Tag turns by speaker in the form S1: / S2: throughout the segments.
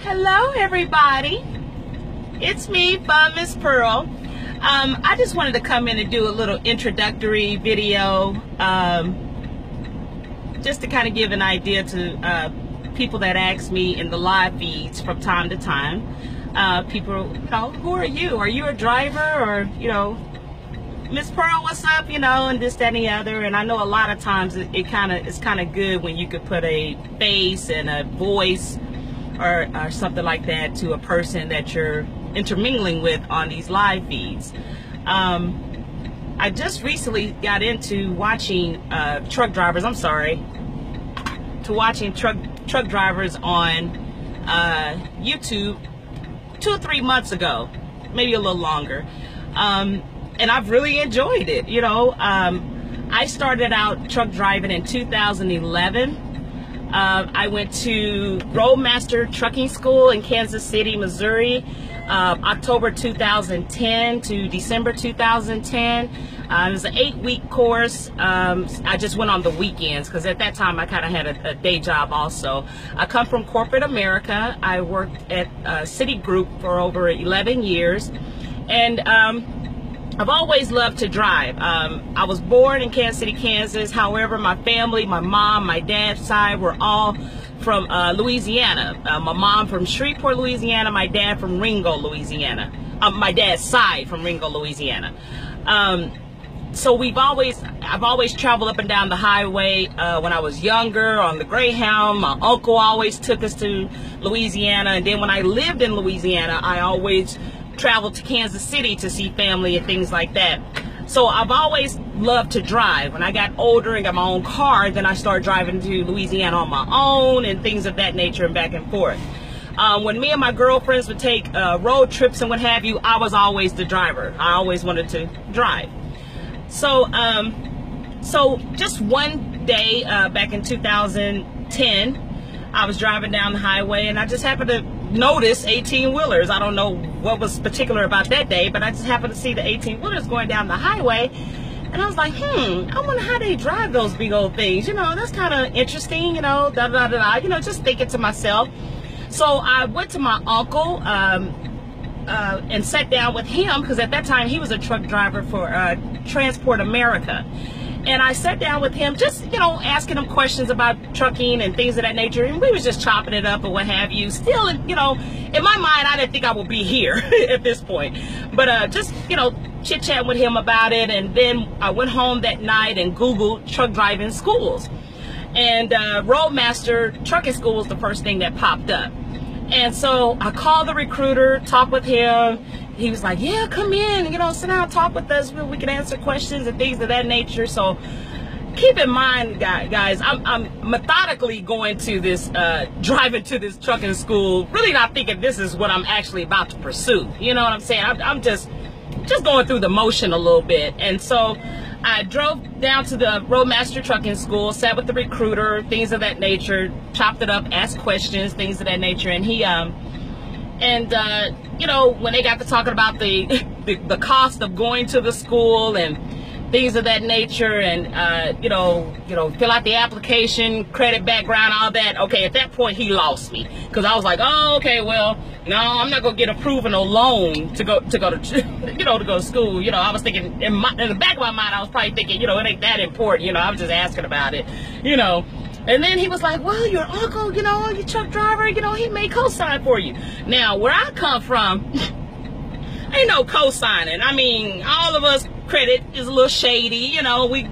S1: Hello everybody, it's me, MsFunPearl. I just wanted to come in and do a little introductory video just to kind of give an idea to people that ask me in the live feeds from time to time. People, who are you? Are you a driver? Or, Miss Pearl, what's up? And this, that, and the other. And I know a lot of times it's kind of good when you could put a face and a voice or something like that to a person that you're intermingling with on these live feeds. I just recently got into watching truck drivers. Watching truck drivers on YouTube 2 or 3 months ago, maybe a little longer, and I've really enjoyed it. I started out truck driving in 2011. I went to Roadmaster Trucking School in Kansas City, Missouri, October 2010 to December 2010. It was an 8-week course. I just went on the weekends because at that time I kind of had a day job also. I come from corporate America. I worked at Citigroup for over 11 years, and I've always loved to drive. I was born in Kansas City, Kansas. However, my family, my mom, my dad's side, were all from Louisiana. My mom from Shreveport, Louisiana. My dad from Ringo, Louisiana. My dad's side from Ringo, Louisiana. So I've always traveled up and down the highway. When I was younger on the Greyhound, my uncle always took us to Louisiana. And then when I lived in Louisiana, I always traveled to Kansas City to see family and things like that. So I've always loved to drive. When I got older and got my own car, then I started driving to Louisiana on my own and things of that nature and back and forth. When me and my girlfriends would take road trips and what have you, I was always the driver. I always wanted to drive. So just one day back in 2010, I was driving down the highway and I just happened to notice 18-wheelers. I don't know what was particular about that day, but I just happened to see the 18-wheelers going down the highway, and I was like, I wonder how they drive those big old things. That's kind of interesting, just thinking to myself. So I went to my uncle and sat down with him, because at that time he was a truck driver for Transport America. And I sat down with him, just, asking him questions about trucking and things of that nature. And we was just chopping it up and what have you. Still, in my mind, I didn't think I would be here at this point. But just, chit-chatting with him about it. And then I went home that night and Googled truck driving schools. And Roadmaster Trucking School was the first thing that popped up. And so I called the recruiter, talked with him. He was like, yeah, come in, sit down, talk with us. We can answer questions and things of that nature. So keep in mind, guys, I'm methodically going to this, driving to this trucking school, really not thinking this is what I'm actually about to pursue. You know what I'm saying? I'm just going through the motion a little bit. And so I drove down to the Roadmaster Trucking School, sat with the recruiter, things of that nature, chopped it up, asked questions, things of that nature. And he, when they got to talking about the cost of going to the school and things of that nature, and fill out the application, credit background, all that. Okay, at that point he lost me, because I was like, oh, okay, well, no, I'm not gonna get approved no loan to go to school. I was thinking in the back of my mind, I was probably thinking, it ain't that important. I was just asking about it, And then he was like, well, your uncle, your truck driver, he may co-sign for you. Now, where I come from, ain't no co-signing. I mean, all of us credit is a little shady. We,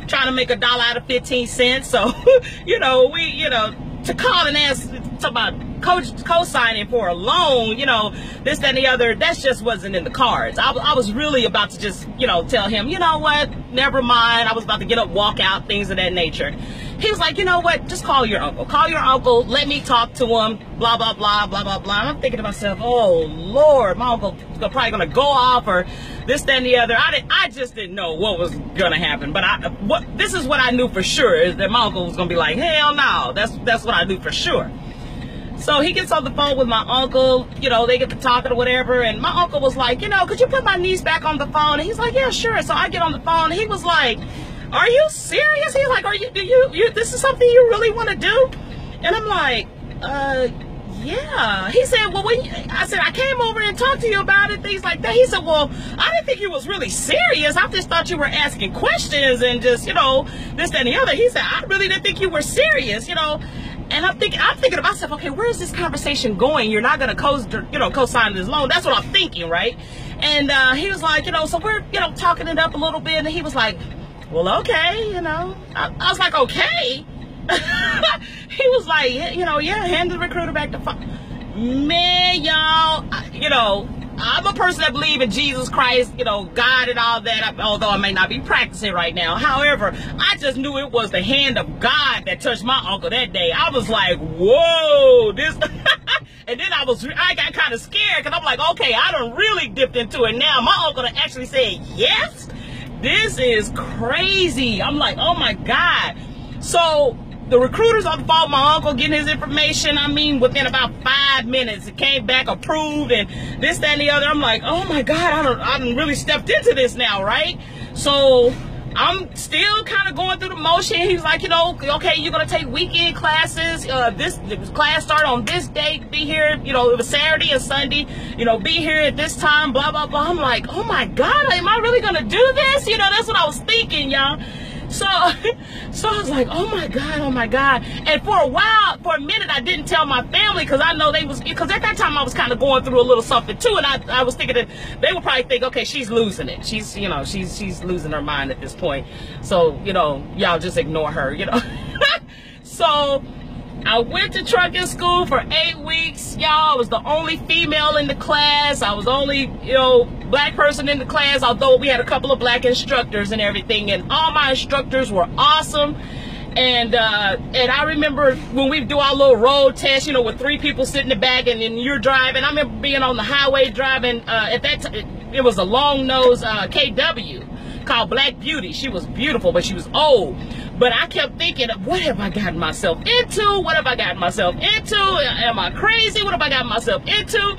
S1: trying to make $1 out of 15 cents. So, to call and ask about co-signing for a loan, this, that, and the other, that just wasn't in the cards. I was really about to just, tell him, what, never mind. I was about to get up, walk out, things of that nature. He was like, what, just call your uncle. Call your uncle, let me talk to him, blah, blah, blah, blah, blah, blah. And I'm thinking to myself, oh, Lord, my uncle probably going to go off or this, that, and the other. I just didn't know what was going to happen. But this is what I knew for sure, is that my uncle was going to be like, hell no. That's what I knew for sure. So he gets on the phone with my uncle, they get to talking or whatever, and my uncle was like, could you put my niece back on the phone? And he's like, yeah, sure. So I get on the phone, and he was like, are you serious? He's like, this is something you really want to do? And I'm like, yeah. He said, well, I said, I came over and talked to you about it, things like that. He said, well, I didn't think you was really serious. I just thought you were asking questions and just, you know, this, that, and the other. He said, I really didn't think you were serious, you know. And I'm thinking to myself, okay, where's this conversation going? You're not going to co-sign this loan. That's what I'm thinking, right? And he was like, you know, so we're, you know, talking it up a little bit. And he was like, well, okay, you know. I was like, okay. He was like, you know, yeah, hand the recruiter back the phone. Man, y'all, you know, I'm a person that believes in Jesus Christ, you know, God and all that, although I may not be practicing right now. However, I just knew it was the hand of God that touched my uncle that day. I was like, whoa, this. And then I got kind of scared because I'm like, okay, I done really dipped into it now. My uncle actually said, yes, this is crazy. I'm like, oh my God. So the recruiter's on the phone, my uncle getting his information. I mean, within about 5 minutes, it came back approved and this, that, and the other. I'm like, oh my God, I done really stepped into this now, right? So I'm still kind of going through the motion. He was like, you know, okay, you're going to take weekend classes. This class start on this date. Be here, you know, it was Saturday and Sunday. You know, be here at this time, blah, blah, blah. I'm like, oh my God, am I really going to do this? You know, that's what I was thinking, y'all. So I was like, oh my God, oh my God. And for a minute, I didn't tell my family because I know because at that time I was kind of going through a little something too. And I was thinking that they would probably think, okay, she's losing it. She's, you know, she's losing her mind at this point. So, you know, y'all just ignore her, you know. So I went to trucking school for 8 weeks. Y'all, I was the only female in the class. I was only, you know, black person in the class, although we had a couple of black instructors and everything. And all my instructors were awesome. And I remember when we do our little road test, you know, with 3 people sitting in the back and then you're driving. I remember being on the highway driving. At that time, it was a long nose KW called Black Beauty. She was beautiful, but she was old. But I kept thinking, what have I gotten myself into? What have I gotten myself into? Am I crazy? What have I gotten myself into?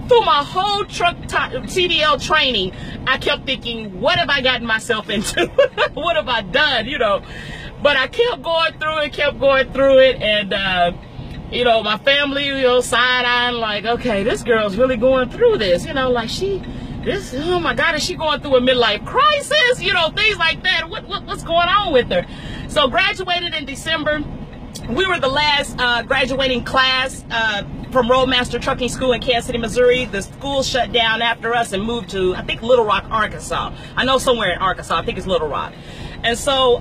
S1: Through my whole truck CDL training, I kept thinking, what have I gotten myself into? What have I done? You know, but I kept going through it, and you know, my family, you know, side-eyeing like, okay, this girl's really going through this, you know, like oh my God, is she going through a midlife crisis? You know, things like that. What's going on with her? So graduated in December. We were the last graduating class from Roadmaster Trucking School in Kansas City, Missouri. The school shut down after us and moved to, I think, Little Rock, Arkansas. I know somewhere in Arkansas. I think it's Little Rock. And so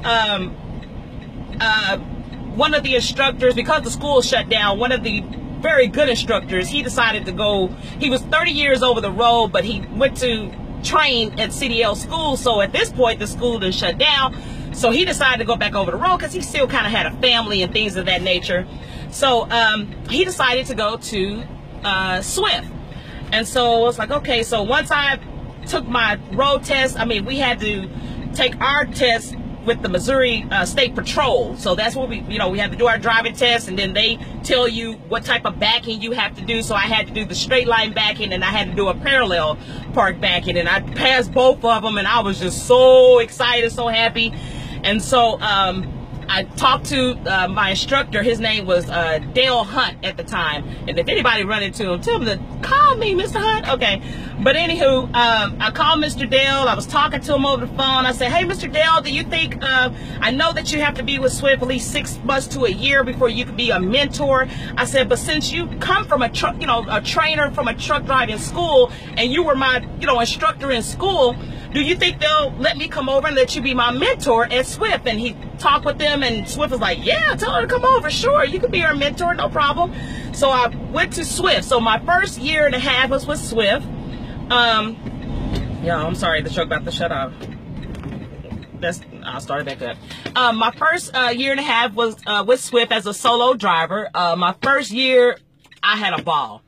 S1: one of the instructors, because the school shut down, one of the very good instructors, he decided to go. He was 30 years over the road, but he went to train at CDL school. So at this point, the school didn't shut down. So he decided to go back over the road because he still kind of had a family and things of that nature. So he decided to go to Swift. And so I was like, okay, so once I took my road test, I mean, we had to take our test with the Missouri State Patrol. So that's what we had to do our driving test, and then they tell you what type of backing you have to do. So I had to do the straight line backing, and I had to do a parallel park backing, and I passed both of them, and I was just so excited, so happy. And so I talked to my instructor. His name was Dale Hunt at the time. And if anybody run into him, tell him to call me, Mr. Hunt. Okay. But anywho, I called Mr. Dale. I was talking to him over the phone. I said, hey, Mr. Dale, do you think, I know that you have to be with Swift at least 6 months to a year before you can be a mentor. I said, but since you come from a truck, a trainer from a truck driving school, and you were my, instructor in school, do you think they'll let me come over and let you be my mentor at Swift? And he talked with them, and Swift was like, yeah, tell her to come over. Sure, you can be our mentor, no problem. So I went to Swift. So my first year and a half was with Swift. Yeah, I'm sorry, the truck about to shut off. I'll start it back up. My first year and a half was with Swift as a solo driver. My first year, I had a ball.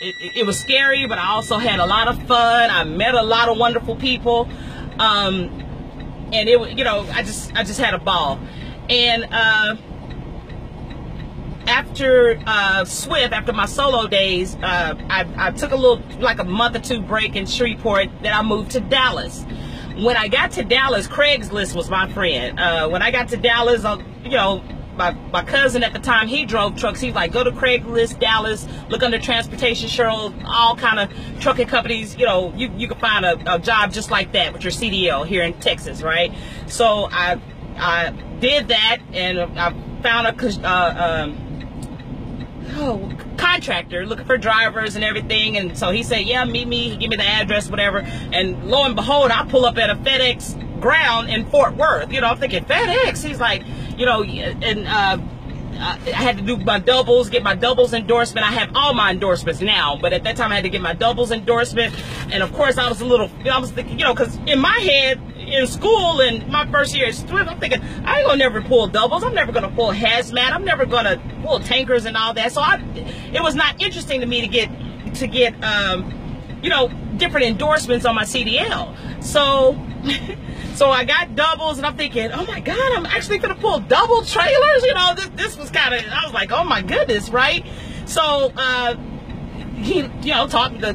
S1: It was scary, but I also had a lot of fun. I met a lot of wonderful people. And it was, I just had a ball. And after Swift, after my solo days, I took like a month or two break in Shreveport. Then I moved to Dallas. When I got to Dallas, Craigslist was my friend. When I got to Dallas, my cousin at the time, he drove trucks. He's like, go to Craigslist, Dallas, look under transportation shows, all kind of trucking companies. You know, you can find a job just like that with your CDL here in Texas, right? So I did that, and I found a contractor looking for drivers and everything. And so he said, yeah, meet me. He gave me the address, whatever. And lo and behold, I pull up at a FedEx ground in Fort Worth. You know, I'm thinking, FedEx? He's like, you know, and I had to do my doubles, get my doubles endorsement. I have all my endorsements now, but at that time I had to get my doubles endorsement. And of course I was I was thinking, you know, because in my head, in school and my first year at Swift, I'm thinking, I ain't gonna never pull doubles. I'm never gonna pull hazmat. I'm never gonna pull tankers and all that. So it was not interesting to me to get you know, different endorsements on my CDL. So so I got doubles, and I'm thinking, oh my God, I'm actually gonna pull double trailers. You know, this was kind of, I was like, oh my goodness, right? So he, you know, taught me the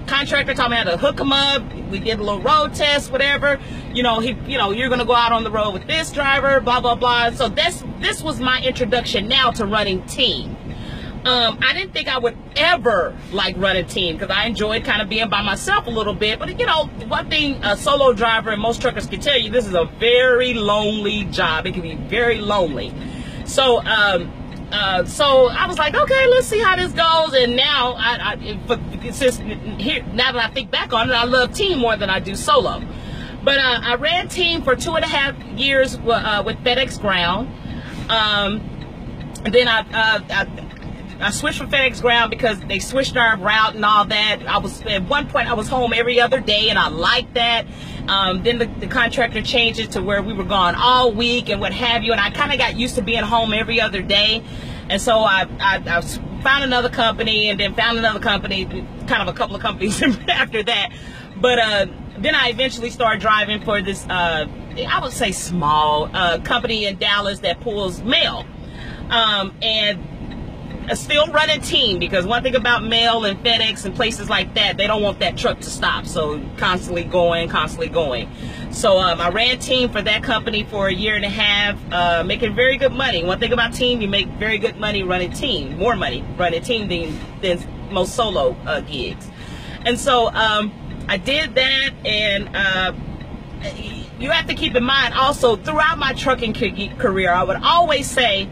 S1: contractor taught me how to hook them up. We did a little road test, whatever. You know, you're gonna go out on the road with this driver, blah blah blah. So this was my introduction now to running team. I didn't think I would ever like running team, because I enjoyed kind of being by myself a little bit. But you know, one thing a solo driver, and most truckers can tell you, this is a very lonely job. It can be very lonely. So so I was like, okay, let's see how this goes. And now now that I think back on it, I love team more than I do solo. But I ran team for 2.5 years with FedEx Ground. And then I switched from FedEx Ground because they switched our route and all that. At one point I was home every other day, and I liked that. Then the contractor changed it to where we were gone all week and what have you, and I kind of got used to being home every other day. And so I found another company, and then found another company, kind of a couple of companies after that. But then I eventually started driving for this, I would say small company in Dallas that pulls mail. And still running team, because one thing about mail and FedEx and places like that, they don't want that truck to stop. So constantly going. So I ran team for that company for 1.5 years, making very good money. One thing about team, you make very good money running team, more money running team than most solo gigs. And so I did that, and you have to keep in mind also, throughout my trucking career, I would always say,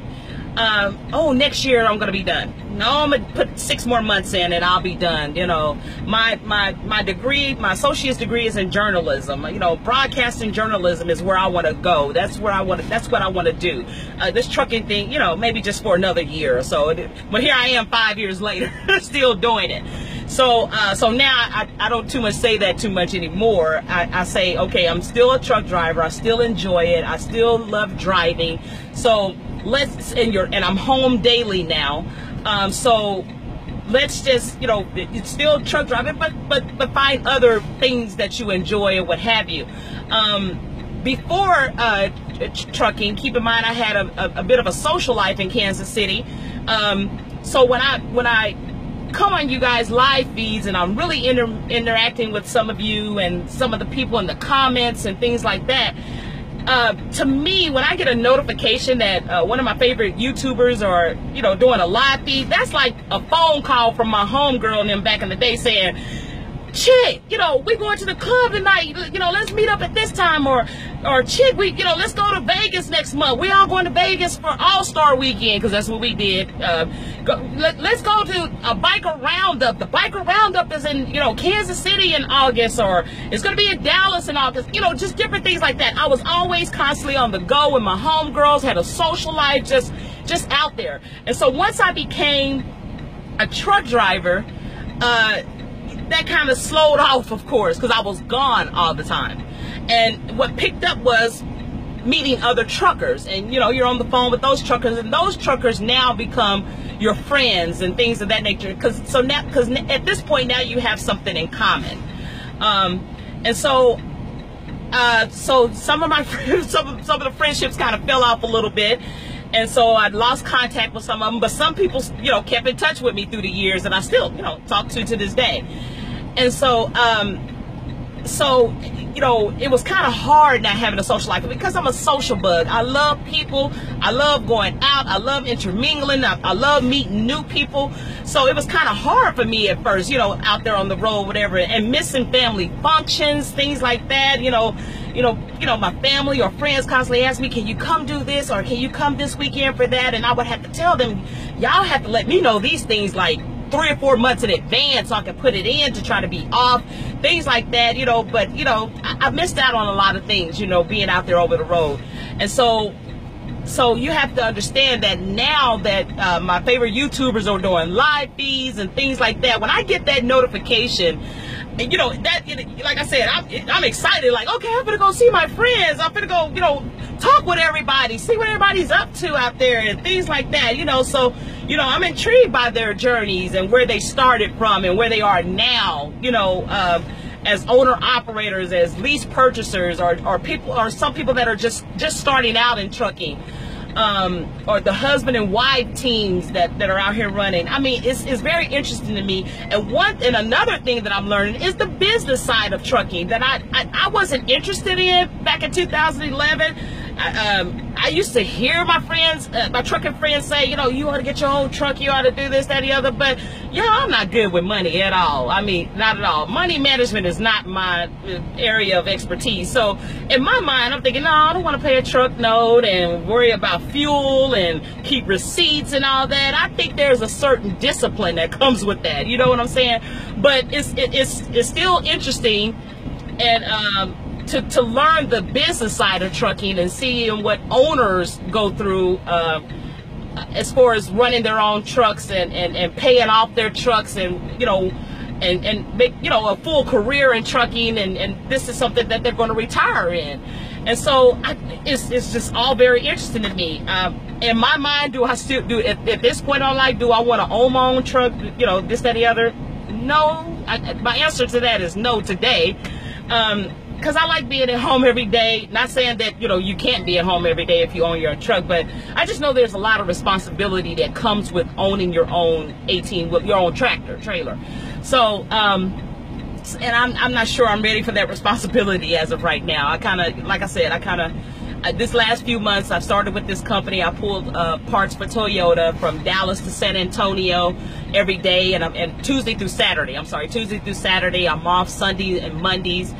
S1: oh, next year I'm gonna be done. No, I'm gonna put 6 more months in and I'll be done. You know, my degree, my associate's degree is in journalism. You know, broadcasting journalism is where I want to go. That's what I want to do. This trucking thing, you know, maybe just for another year or so. But here I am 5 years later, still doing it. So so now I don't too much say that too much anymore. I say, okay, I'm still a truck driver. I still enjoy it. I still love driving. So and I'm home daily now. So let's just, you know, it's still truck driving, but find other things that you enjoy or what have you. Before trucking, keep in mind I had a bit of a social life in Kansas City. So when I come on you guys live feeds, and I'm really interacting with some of you and some of the people in the comments and things like that, to me, when I get a notification that one of my favorite YouTubers are, you know, doing a live feed, that's like a phone call from my homegirl and them back in the day saying, chick, you know, we going to the club tonight, you know, let's meet up at this time, or chick, you know, let's go to Vegas next month. We all going to Vegas for All-Star Weekend, because that's what we did. Let's go to a biker roundup. The biker roundup is in, you know, Kansas City in August, or it's going to be in Dallas in August, you know, just different things like that. I was always constantly on the go with my homegirls, had a social life, just out there. And so once I became a truck driver, that kind of slowed off, of course, because I was gone all the time. And what picked up was meeting other truckers, and you know, you're on the phone with those truckers, and those truckers now become your friends and things of that nature, because at this point now you have something in common. And so some of my some of the friendships kind of fell off a little bit. And so I lost contact with some of them, but some people, you know, kept in touch with me through the years, and I still, you know, talk to this day. And so So, you know, it was kind of hard not having a social life because I'm a social bug. I love people. I love going out. I love intermingling. I love meeting new people. So it was kind of hard for me at first, you know, out there on the road, whatever, and missing family functions, things like that. You know, my family or friends constantly ask me, can you come do this or can you come this weekend for that? And I would have to tell them, y'all have to let me know these things like 3 or 4 months in advance so I can put it in to try to be off, things like that, you know. But, you know, I missed out on a lot of things, you know, being out there over the road. And so you have to understand that now that my favorite YouTubers are doing live feeds and things like that, when I get that notification, and you know, that, like I said, I'm excited, like, okay, I'm gonna go see my friends, I'm gonna go, you know, talk with everybody, see what everybody's up to out there and things like that, you know. So, you know, I'm intrigued by their journeys and where they started from and where they are now, you know, as owner operators, as lease purchasers, or people, or some people that are just starting out in trucking, or the husband and wife teams that are out here running. I mean, it's very interesting to me. And another thing that I'm learning is the business side of trucking that I wasn't interested in back in 2011. I used to hear my friends, my trucking friends say, you know, you ought to get your own truck, you ought to do this, that, the other. But, yeah, I'm not good with money at all. I mean, not at all. Money management is not my area of expertise. So, in my mind, I'm thinking, no, I don't want to pay a truck note and worry about fuel and keep receipts and all that. I think there's a certain discipline that comes with that. You know what I'm saying? But it's still interesting, and to learn the business side of trucking and seeing what owners go through as far as running their own trucks and paying off their trucks, and you know, and make, you know, a full career in trucking, and this is something that they're going to retire in. And so it's just all very interesting to me. In my mind, do I still do at this point in life, do I want to own my own truck, you know, this, that, the other? No. My answer to that is no today. Because I like being at home every day. Not saying that, you know, you can't be at home every day if you own your own truck, but I just know there's a lot of responsibility that comes with owning your own your own tractor, trailer. So, and I'm not sure I'm ready for that responsibility as of right now. I kind of, like I said, this last few months, I've started with this company. I pulled parts for Toyota from Dallas to San Antonio every day, and Tuesday through Saturday. I'm off Sundays and Mondays.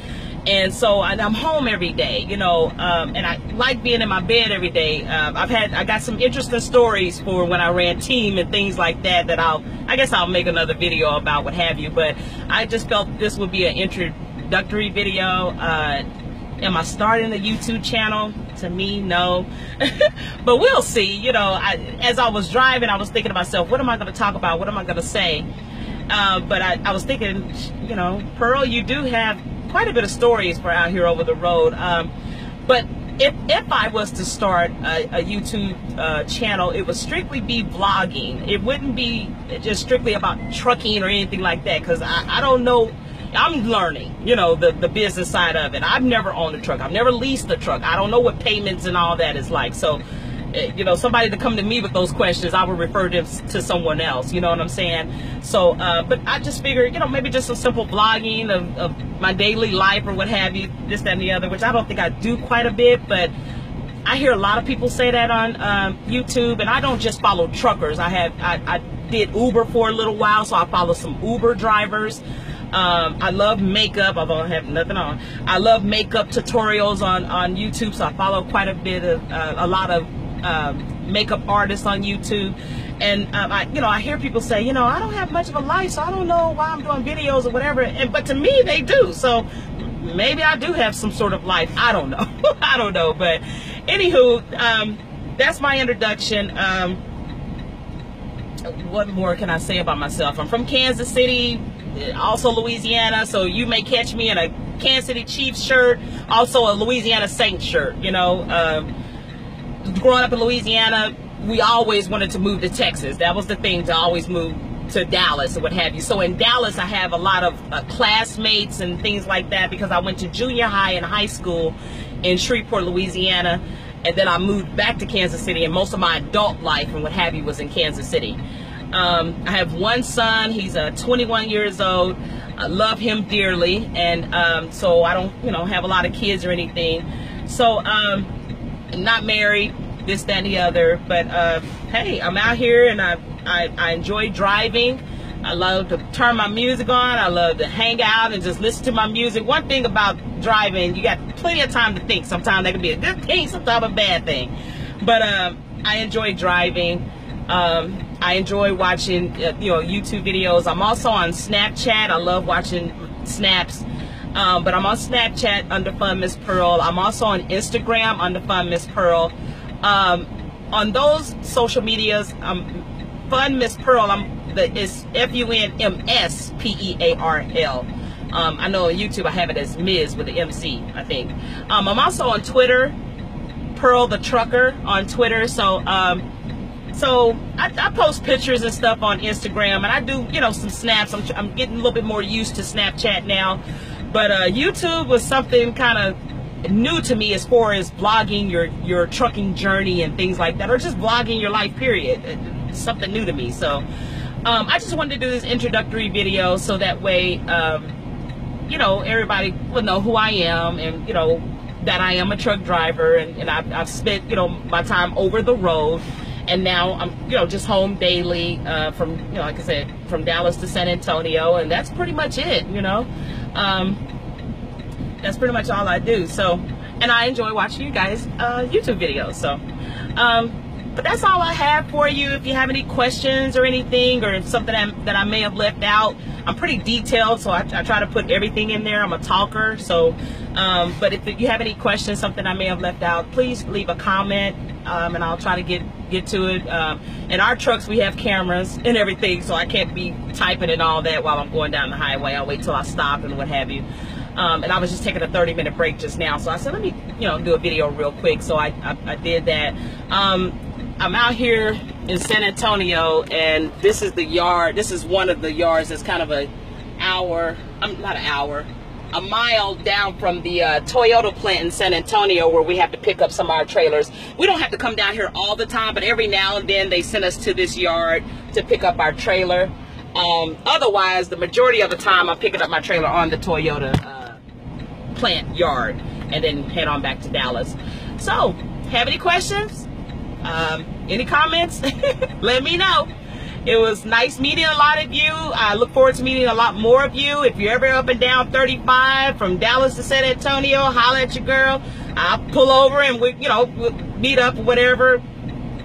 S1: And so I'm home every day, you know, and I like being in my bed every day. I got some interesting stories for when I ran team and things like that I guess I'll make another video about, what have you. But I just felt this would be an introductory video. Am I starting a YouTube channel? To me, no. But we'll see. You know, as I was driving, I was thinking to myself, what am I going to talk about? What am I going to say? But I was thinking, you know, Pearl, you do have quite a bit of stories for out here over the road. But if I was to start a YouTube channel, it would strictly be vlogging. It wouldn't be just strictly about trucking or anything like that, because I don't know. I'm learning, you know, the business side of it. I've never owned a truck. I've never leased a truck. I don't know what payments and all that is like. So, you know, somebody to come to me with those questions, I would refer them to someone else. You know what I'm saying? So, but I just figured, you know, maybe just some simple vlogging of my daily life or what have you, this, that, and the other, which I don't think I do quite a bit, but I hear a lot of people say that on YouTube, and I don't just follow truckers. I did Uber for a little while, so I follow some Uber drivers. I love makeup, although I have nothing on. I love makeup tutorials on YouTube, so I follow quite a bit of a lot of makeup artists on YouTube. And I hear people say, you know, I don't have much of a life, so I don't know why I'm doing videos or whatever. But to me, they do. So maybe I do have some sort of life. I don't know. I don't know. But anywho, that's my introduction. What more can I say about myself? I'm from Kansas City, also Louisiana, so you may catch me in a Kansas City Chiefs shirt, also a Louisiana Saints shirt. You know, growing up in Louisiana, we always wanted to move to Texas. That was the thing, to always move to Dallas or what have you. So in Dallas, I have a lot of classmates and things like that, because I went to junior high and high school in Shreveport, Louisiana, and then I moved back to Kansas City, and most of my adult life and what have you was in Kansas City. I have one son. He's 21 years old. I love him dearly, and so I don't, have a lot of kids or anything. So not married, this, that, and the other. But hey, I'm out here, and I enjoy driving. I love to turn my music on. I love to hang out and just listen to my music. One thing about driving, you got plenty of time to think. Sometimes that can be a good thing, sometimes a bad thing. But I enjoy driving. I enjoy watching, YouTube videos. I'm also on Snapchat. I love watching snaps. But I'm on Snapchat under MsFunPearl. I'm also on Instagram under MsFunPearl. On those social medias, MsFunPearl. It's FUNMSPEARL. I know on YouTube I have it as Ms with the MC, I think. I'm also on Twitter, Pearl the Trucker on Twitter. So I post pictures and stuff on Instagram, and I do, some snaps. I'm getting a little bit more used to Snapchat now, but YouTube was something kind of new to me as far as vlogging your trucking journey and things like that, or just vlogging your life, period. It's something new to me. So I just wanted to do this introductory video so that way, everybody will know who I am, and, that I am a truck driver, and I've spent, my time over the road, and now I'm, just home daily, from, like I said, from Dallas to San Antonio, and that's pretty much it, that's pretty much all I do. So, and I enjoy watching you guys, YouTube videos. So, but that's all I have for you. If you have any questions or anything, or something that I may have left out, I'm pretty detailed, so I try to put everything in there. I'm a talker, so but if you have any questions, something I may have left out, please leave a comment, and I'll try to get to it. In our trucks, we have cameras and everything, so I can't be typing and all that while I'm going down the highway. I'll wait till I stop and what have you. And I was just taking a 30-minute break just now, so I said, let me, do a video real quick. So I did that. I'm out here in San Antonio, and this is the yard. This is one of the yards that's kind of a mile down from the Toyota plant in San Antonio, where we have to pick up some of our trailers. We don't have to come down here all the time, but every now and then they send us to this yard to pick up our trailer. Otherwise, the majority of the time I'm picking up my trailer on the Toyota plant yard, and then head on back to Dallas. So, have any questions? Any comments? Let me know. It was nice meeting a lot of you. I look forward to meeting a lot more of you. If you're ever up and down 35 from Dallas to San Antonio, holla at your girl. I'll pull over, and we'll meet up or whatever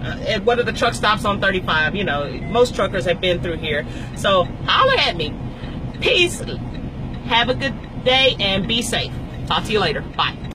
S1: at one of the truck stops on 35. Most truckers have been through here. So holla at me. Peace. Have a good day and be safe. Talk to you later. Bye.